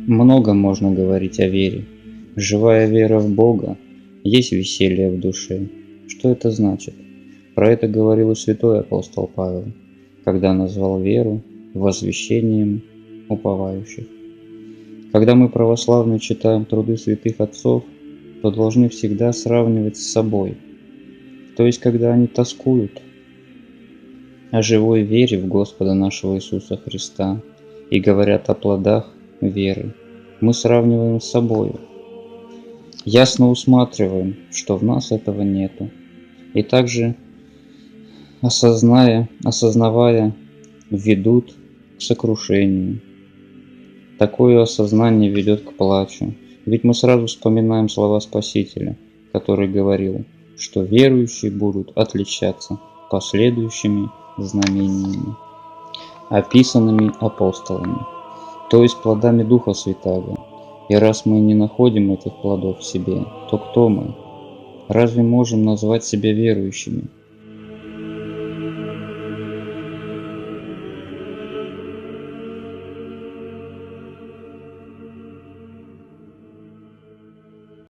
Много можно говорить о вере. Живая вера в Бога, есть веселье в душе. Что это значит? Про это говорил и святой апостол Павел, когда назвал веру возвещением уповающих. Когда мы, православные, читаем труды святых отцов, то должны всегда сравнивать с собой. То есть, когда они тоскуют о живой вере в Господа нашего Иисуса Христа и говорят о плодах веры, мы сравниваем с собой. Ясно усматриваем, что в нас этого нету. И также, осознавая, ведут к сокрушению. Такое осознание ведет к плачу. Ведь мы сразу вспоминаем слова Спасителя, который говорил, что верующие будут отличаться последующими знамениями, описанными апостолами, то есть плодами Духа Святаго. И раз мы не находим этих плодов в себе, то кто мы? Разве можем назвать себя верующими?